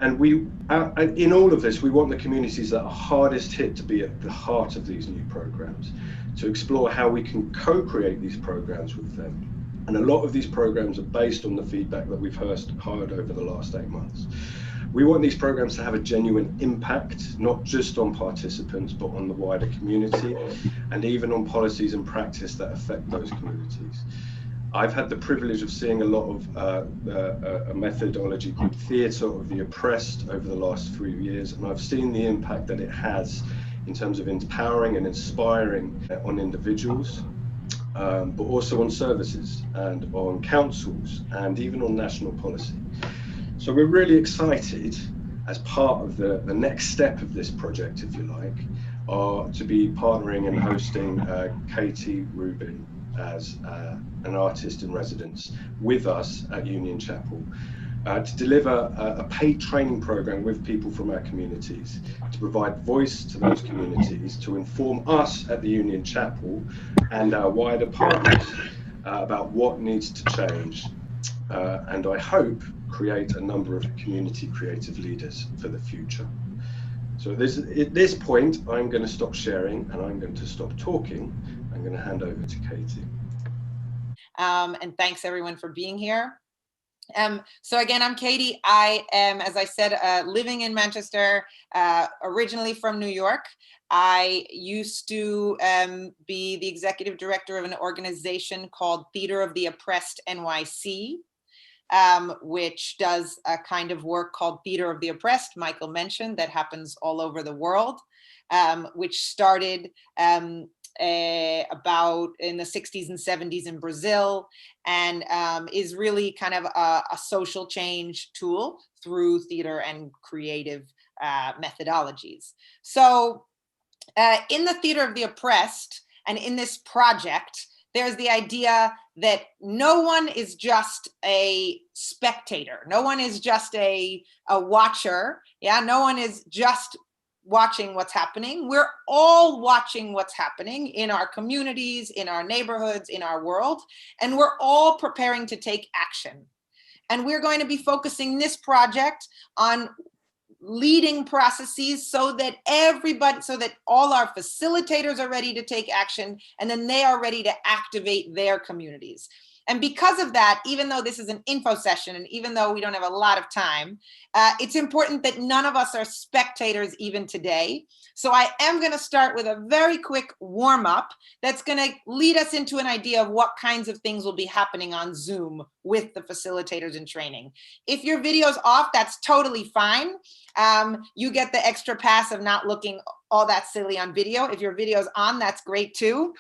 And in all of this, we want the communities that are hardest hit to be at the heart of these new programs, to explore how we can co-create these programs with them. And a lot of these programs are based on the feedback that we've heard over the last 8 months. We want these programs to have a genuine impact, not just on participants, but on the wider community, and even on policies and practice that affect those communities. I've had the privilege of seeing a lot of a methodology called Theatre of the Oppressed over the last 3 years, and I've seen the impact that it has in terms of empowering and inspiring on individuals, but also on services and on councils and even on national policy. So we're really excited, as part of the next step of this project, if you like, to be partnering and hosting Katy Rubin as an artist in residence with us at Union Chapel, to deliver a paid training program with people from our communities, to provide voice to those communities, to inform us at the Union Chapel and our wider partners about what needs to change, and I hope create a number of community creative leaders for the future. So at this point, I'm going to stop sharing and I'm going to stop talking. I'm going to hand over to Katy. And thanks everyone for being here. So again, I'm Katy. I am, as I said, living in Manchester, originally from New York. I used to be the executive director of an organization called Theatre of the Oppressed NYC, which does a kind of work called Theatre of the Oppressed, Michael mentioned, that happens all over the world, which started about in the 60s and 70s in Brazil, and is really kind of a social change tool through theater and creative methodologies. So in the Theatre of the Oppressed and in this project, there's the idea that no one is just a spectator. No one is just a watcher. Yeah, no one is just watching what's happening. We're all watching what's happening in our communities, in our neighborhoods, in our world, and we're all preparing to take action. And we're going to be focusing this project on leading processes so that all our facilitators are ready to take action, and then they are ready to activate their communities. And because of that, even though this is an info session, and even though we don't have a lot of time, it's important that none of us are spectators even today. So I am going to start with a very quick warm up that's going to lead us into an idea of what kinds of things will be happening on Zoom with the facilitators in training. If your video's off, that's totally fine. You get the extra pass of not looking all that silly on video. If your video's on, that's great too.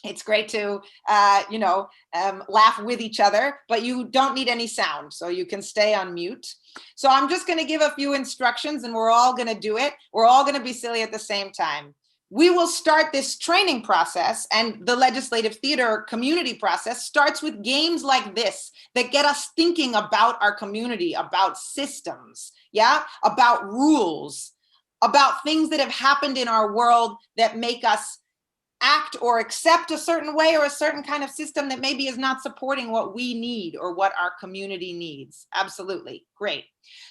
It's great to, laugh with each other, but you don't need any sound, so you can stay on mute. So I'm just going to give a few instructions and we're all going to do it. We're all going to be silly at the same time. We will start this training process, and the legislative theater community process starts with games like this that get us thinking about our community, about systems, about rules, about things that have happened in our world that make us act or accept a certain way or a certain kind of system that maybe is not supporting what we need or what our community needs. Absolutely. Great.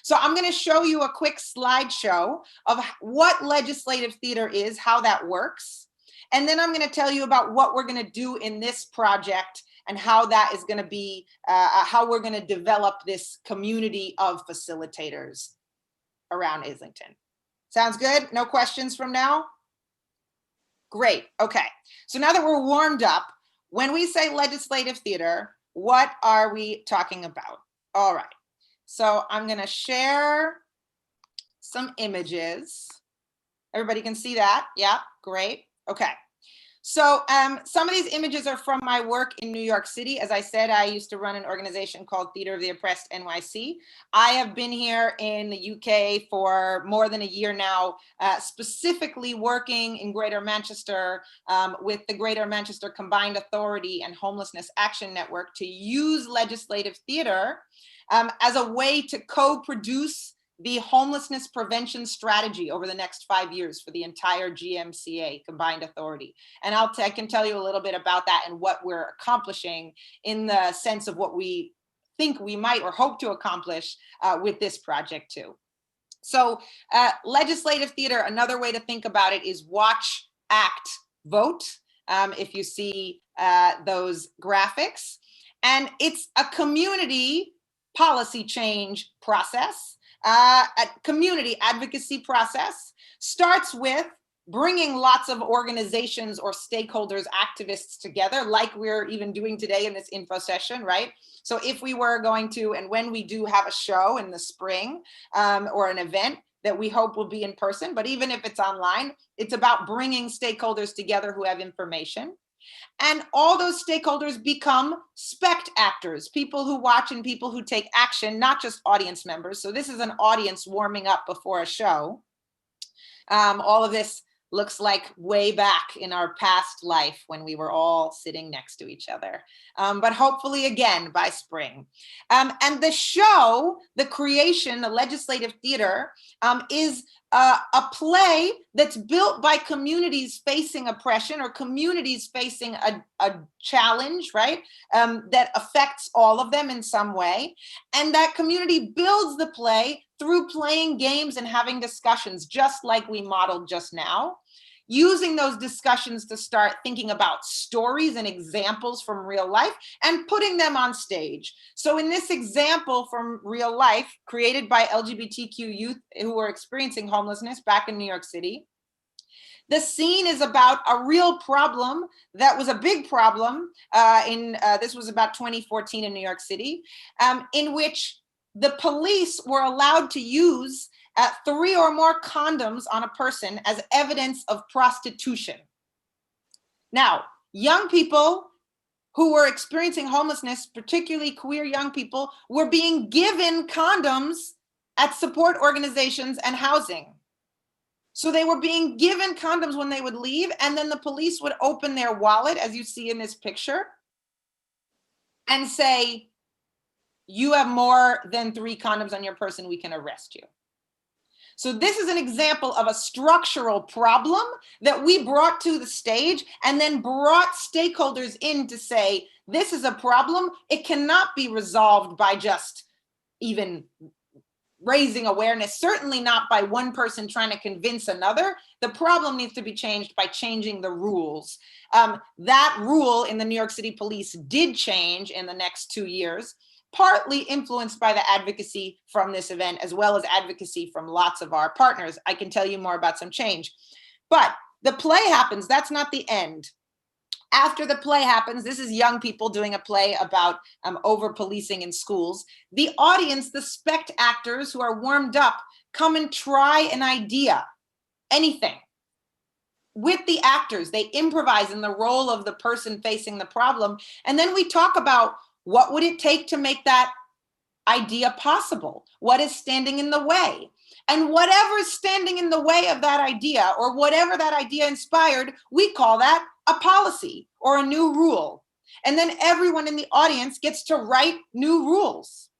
So I'm going to show you a quick slideshow of what legislative theater is, how that works. And then I'm going to tell you about what we're going to do in this project and how that is going to be, how we're going to develop this community of facilitators around Islington. Sounds good? No questions from now? Great. Okay. So now that we're warmed up, when we say legislative theater, what are we talking about? All right. So I'm going to share some images. Everybody can see that? Yeah. Great. Okay. So some of these images are from my work in New York City. As I said, I used to run an organization called Theatre of the Oppressed NYC. I have been here in the UK for more than a year now, specifically working in Greater Manchester with the Greater Manchester Combined Authority and Homelessness Action Network to use legislative theatre as a way to co-produce the homelessness prevention strategy over the next 5 years for the entire GMCA Combined Authority. And I can tell you a little bit about that and what we're accomplishing in the sense of what we think we might or hope to accomplish with this project too. So legislative theater, another way to think about it is watch, act, vote. If you see those graphics. And it's a community policy change process, a community advocacy process. Starts with bringing lots of organizations or stakeholders, activists together, like we're even doing today in this info session, right? So if we were going to, and when we do have a show in the spring or an event that we hope will be in person, but even if it's online, it's about bringing stakeholders together who have information. And all those stakeholders become spect actors, people who watch and people who take action, not just audience members. So this is an audience warming up before a show. All of this looks like way back in our past life when we were all sitting next to each other, but hopefully again by spring. And the show, the creation, the legislative theater, is a play that's built by communities facing oppression or communities facing a challenge, right? That affects all of them in some way. And that community builds the play through playing games and having discussions, just like we modeled just now, using those discussions to start thinking about stories and examples from real life and putting them on stage. So in this example from real life, created by LGBTQ youth who were experiencing homelessness back in New York City, the scene is about a real problem that was a big problem this was about 2014 in New York City, in which the police were allowed to use 3 or more condoms on a person as evidence of prostitution. Now, young people who were experiencing homelessness, particularly queer young people, were being given condoms at support organizations and housing. So they were being given condoms when they would leave, and then the police would open their wallet, as you see in this picture, and say, you have more than 3 condoms on your person, we can arrest you. So this is an example of a structural problem that we brought to the stage and then brought stakeholders in to say, this is a problem. It cannot be resolved by just even raising awareness, certainly not by one person trying to convince another. The problem needs to be changed by changing the rules. That rule in the New York City Police did change in the next 2 years, partly influenced by the advocacy from this event, as well as advocacy from lots of our partners. I can tell you more about some change. But the play happens, that's not the end. After the play happens, this is young people doing a play about over-policing in schools. The audience, the spect actors who are warmed up, come and try an idea, anything. With the actors, they improvise in the role of the person facing the problem. And then we talk about, what would it take to make that idea possible? What is standing in the way? And whatever is standing in the way of that idea, or whatever that idea inspired, we call that a policy or a new rule. And then everyone in the audience gets to write new rules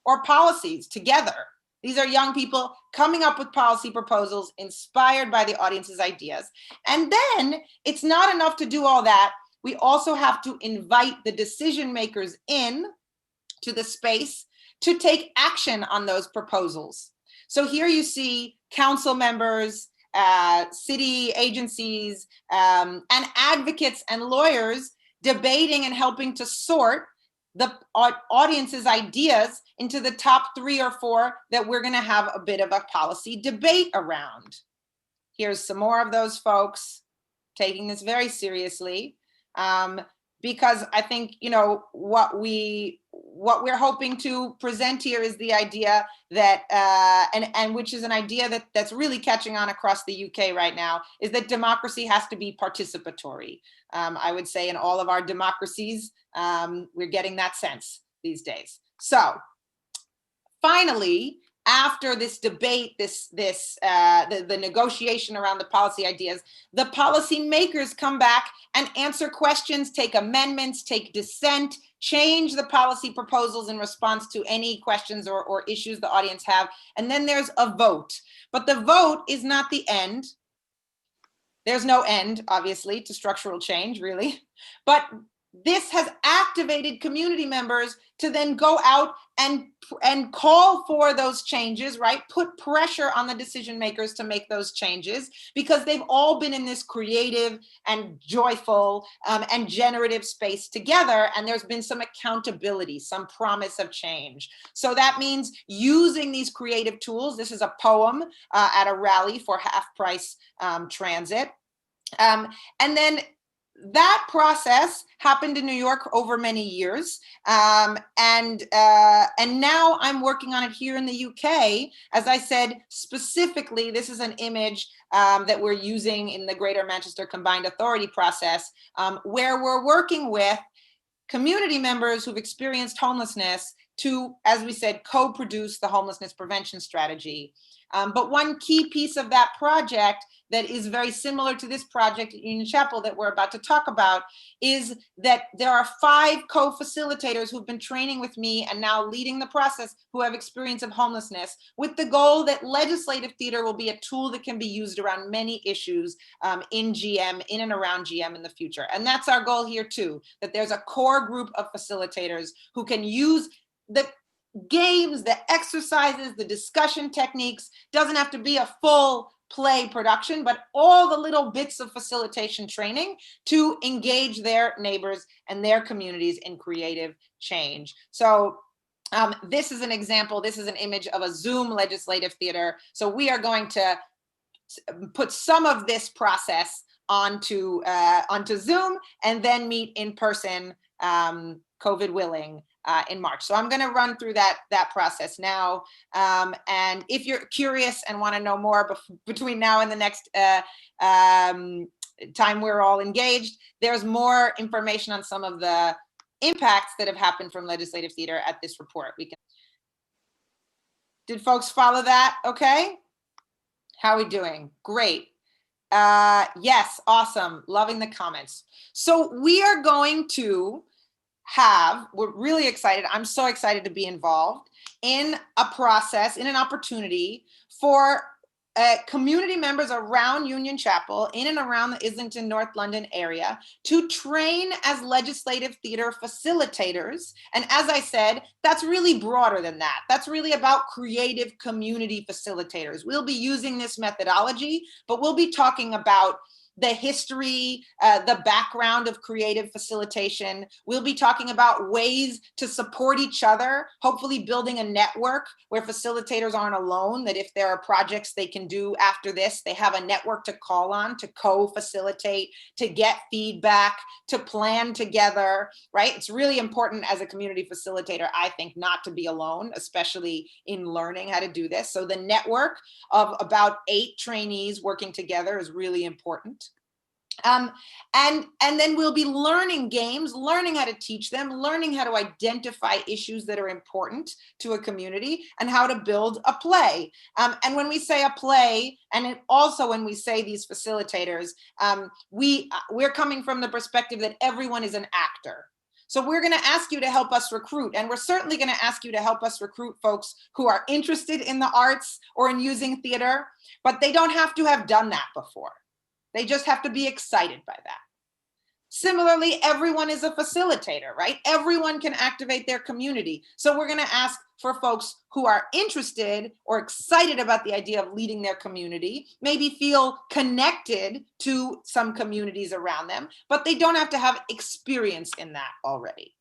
or policies together. These are young people coming up with policy proposals inspired by the audience's ideas. And then it's not enough to do all that. We also have to invite the decision makers in to the space to take action on those proposals. So here you see council members, city agencies, and advocates and lawyers debating and helping to sort the audience's ideas into the top 3 or 4 that we're going to have a bit of a policy debate around. Here's some more of those folks taking this very seriously. Because I think, you know, what we're hoping to present here is the idea that, and which is an idea that's really catching on across the UK right now, is that democracy has to be participatory. I would say in all of our democracies, we're getting that sense these days. So finally, after this debate, the negotiation around the policy ideas, the policy makers come back and answer questions, take amendments, take dissent, change the policy proposals in response to any questions or issues the audience have. And then there's a vote. But the vote is not the end. There's no end, obviously, to structural change, really. But this has activated community members to then go out and call for those changes, right? Put pressure on the decision makers to make those changes, because they've all been in this creative and joyful and generative space together, and there's been some accountability, some promise of change. So that means using these creative tools. This is a poem at a rally for Half Price Transit. And then that process happened in New York over many years, and now I'm working on it here in the UK. As I said, specifically, this is an image that we're using in the Greater Manchester Combined Authority process, where we're working with community members who've experienced homelessness to, as we said, co-produce the homelessness prevention strategy. But one key piece of that project that is very similar to this project at Union Chapel that we're about to talk about is that there are 5 co-facilitators who've been training with me and now leading the process who have experience of homelessness, with the goal that legislative theater will be a tool that can be used around many issues in GM, in and around GM in the future. And that's our goal here too, that there's a core group of facilitators who can use the games, the exercises, the discussion techniques. Doesn't have to be a full play production, but all the little bits of facilitation training to engage their neighbors and their communities in creative change. So this is an example, this is an image of a Zoom legislative theater. So we are going to put some of this process onto Zoom and then meet in person, COVID willing, in March. So I'm going to run through that process now. And if you're curious and want to know more between now and the next time we're all engaged, there's more information on some of the impacts that have happened from legislative theater at this report. Did folks follow that? Okay. How are we doing? Great. Yes, awesome. Loving the comments. So we are going to we're really excited. I'm so excited to be involved in a process, in an opportunity for community members around Union Chapel, in and around the Islington, North London area, to train as legislative theater facilitators. And as I said, that's really broader than that. That's really about creative community facilitators. We'll be using this methodology, but we'll be talking about the history, the background of creative facilitation. We'll be talking about ways to support each other, hopefully building a network where facilitators aren't alone, that if there are projects they can do after this, they have a network to call on, to co-facilitate, to get feedback, to plan together, right? It's really important as a community facilitator, I think, not to be alone, especially in learning how to do this. So the network of about 8 trainees working together is really important. And then we'll be learning games, learning how to teach them, learning how to identify issues that are important to a community, and how to build a play. And when we say a play, and also when we say these facilitators, we're coming from the perspective that everyone is an actor. So we're going to ask you to help us recruit, and we're certainly going to ask you to help us recruit folks who are interested in the arts or in using theater, but they don't have to have done that before. They just have to be excited by that. Similarly, everyone is a facilitator, right? Everyone can activate their community. So we're going to ask for folks who are interested or excited about the idea of leading their community, maybe feel connected to some communities around them, but they don't have to have experience in that already.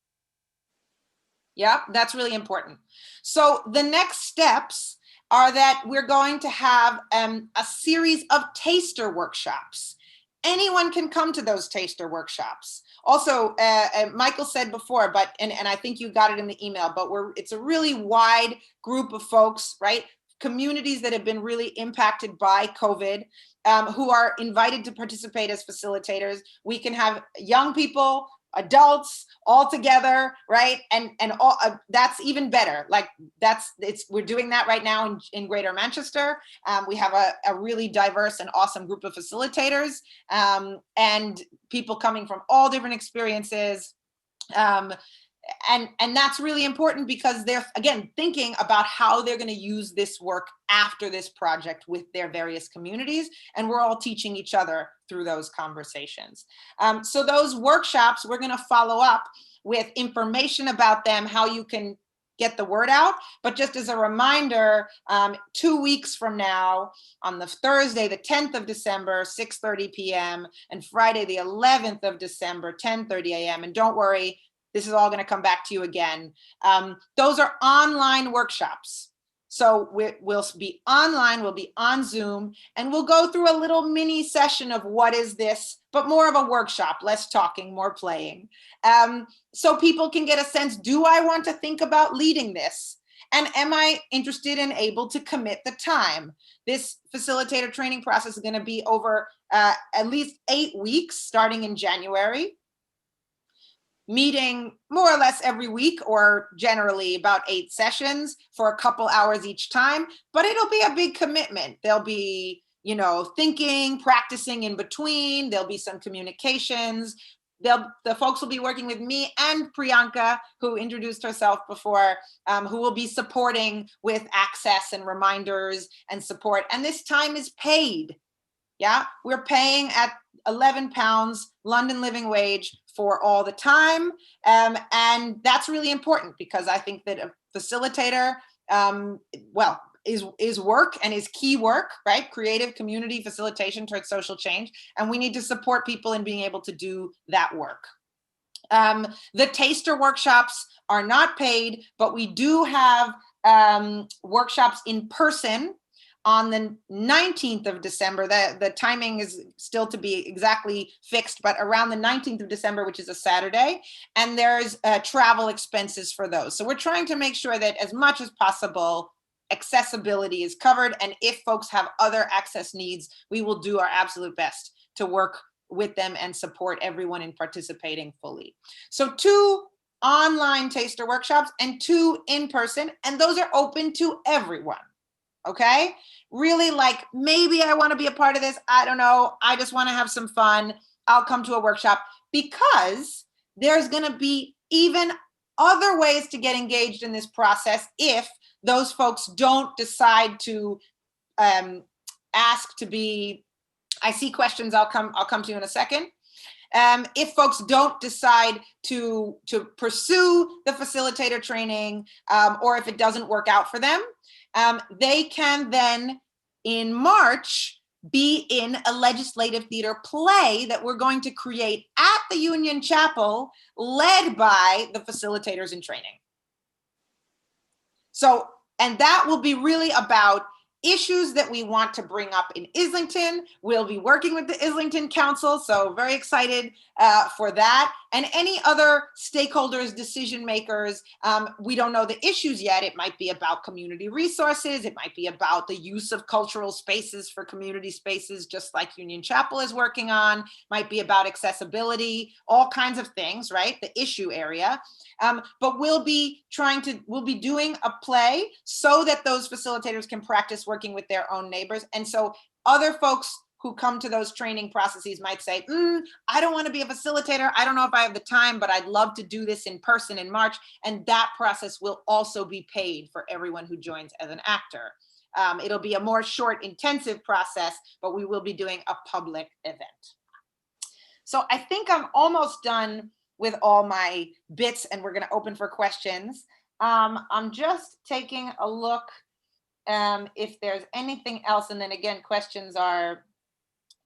Yeah, that's really important. So the next steps are that we're going to have a series of taster workshops. Anyone can come to those taster workshops. Also, Michael said before, and I think you got it in the email, but it's a really wide group of folks, right? Communities that have been really impacted by COVID, who are invited to participate as facilitators. We can have young people, adults, all together, right? And all, that's even better. Like we're doing that right now in Greater Manchester. We have a really diverse and awesome group of facilitators, and people coming from all different experiences. and that's really important because they're, again, thinking about how they're going to use this work after this project with their various communities, and we're all teaching each other through those conversations. So those workshops, we're going to follow up with information about them, how you can get the word out. But just as a reminder, 2 weeks from now, on the Thursday, the 10th of December, 6:30 p.m., and Friday, the 11th of December, 10:30 a.m. And don't worry, this is all going to come back to you again. Those are online workshops. So we'll be online, we'll be on Zoom, and we'll go through a little mini session of what is this, but more of a workshop, less talking, more playing. So people can get a sense, do I want to think about leading this? And am I interested and able to commit the time? This facilitator training process is going to be over at least 8 weeks, starting in January, meeting more or less every week, or generally about 8 sessions for a couple hours each time, but it'll be a big commitment. There'll be, you know, thinking, practicing in between, there'll be some communications. The folks will be working with me and Priyanka, who introduced herself before, who will be supporting with access and reminders and support. And this time is paid. Yeah, we're paying at £11 London living wage for all the time. And that's really important because I think that a facilitator, well, is work and is key work, right? Creative community facilitation towards social change. And we need to support people in being able to do that work. The taster workshops are not paid, but we do have workshops in person on the 19th of December. The timing is still to be exactly fixed, but around the 19th of December, which is a Saturday, and there's travel expenses for those. So we're trying to make sure that as much as possible, accessibility is covered. And if folks have other access needs, we will do our absolute best to work with them and support everyone in participating fully. So 2 online taster workshops and 2 in person, and those are open to everyone. Okay, really, like, maybe I want to be a part of this. I don't know. I just want to have some fun. I'll come to a workshop, because there's going to be even other ways to get engaged in this process if those folks don't decide to ask to be. I see questions. I'll come to you in a second. If folks don't decide to pursue the facilitator training, or if it doesn't work out for them, they can then in March be in a legislative theater play that we're going to create at the Union Chapel, led by the facilitators in training. So, and that will be really about issues that we want to bring up in Islington. We'll be working with the Islington Council, so very excited for that. And any other stakeholders, decision makers, we don't know the issues yet. It might be about community resources. It might be about the use of cultural spaces for community spaces, just like Union Chapel is working on. Might be about accessibility, all kinds of things, right? The issue area. But we'll be doing a play so that those facilitators can practice working with their own neighbors. And so other folks who come to those training processes might say, I don't want to be a facilitator. I don't know if I have the time, but I'd love to do this in person in March. And that process will also be paid for everyone who joins as an actor. It'll be a more short, intensive process, but we will be doing a public event. So I think I'm almost done with all my bits, and we're going to open for questions. I'm just taking a look if there's anything else, and then again, questions are,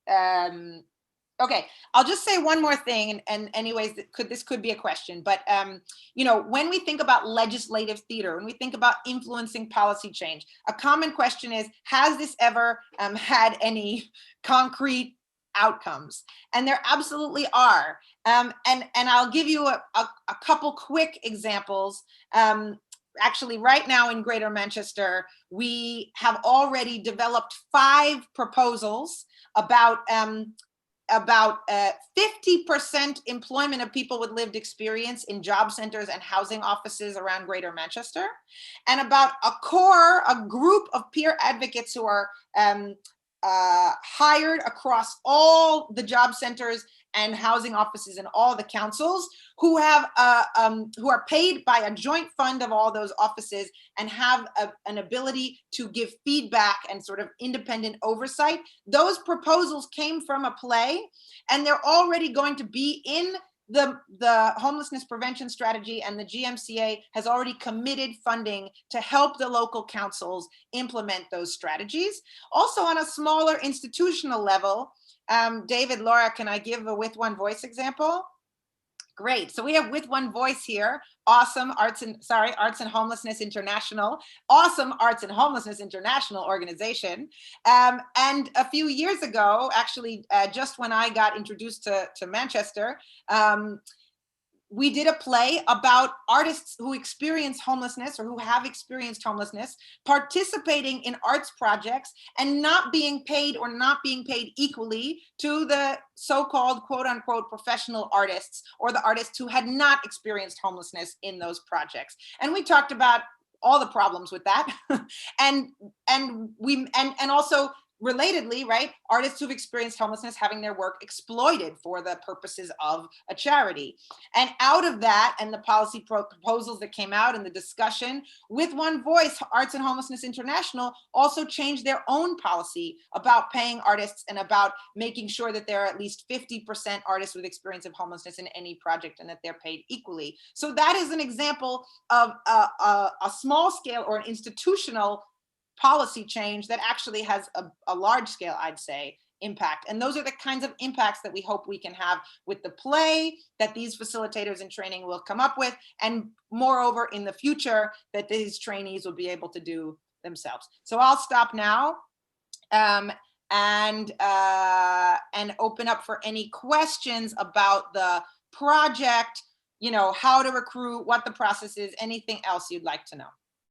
okay, I'll just say one more thing, and anyways, this could be a question, but you know, when we think about legislative theater, when we think about influencing policy change, a common question is, has this ever had any concrete outcomes? And there absolutely are. And I'll give you a couple quick examples. Actually, right now in Greater Manchester, we have already developed 5 proposals about 50% employment of people with lived experience in job centers and housing offices around Greater Manchester, and about a group of peer advocates who are hired across all the job centers and housing offices in all the councils, who are paid by a joint fund of all those offices and have an ability to give feedback and sort of independent oversight. Those proposals came from a play, and they're already going to be in the homelessness prevention strategy, and the GMCA has already committed funding to help the local councils implement those strategies. Also, on a smaller institutional level, David, Laura, can I give a With One Voice example? Great. So we have With One Voice here. Awesome Arts and Homelessness International. Awesome Arts and Homelessness International organization. And a few years ago, actually, just when I got introduced to Manchester, we did a play about artists who experience homelessness or who have experienced homelessness, participating in arts projects and not being paid or not being paid equally to the so-called quote unquote professional artists, or the artists who had not experienced homelessness in those projects. And we talked about all the problems with that. and also, relatedly, right, artists who've experienced homelessness having their work exploited for the purposes of a charity. And out of that, and the policy proposals that came out and the discussion, With One Voice, Arts and Homelessness International also changed their own policy about paying artists and about making sure that there are at least 50% artists with experience of homelessness in any project and that they're paid equally. So that is an example of a small scale or an institutional policy change that actually has a large scale, I'd say, impact. And those are the kinds of impacts that we hope we can have with the play, that these facilitators in training will come up with, and moreover, in the future, that these trainees will be able to do themselves. So I'll stop now and open up for any questions about the project, you know, how to recruit, what the process is, anything else you'd like to know.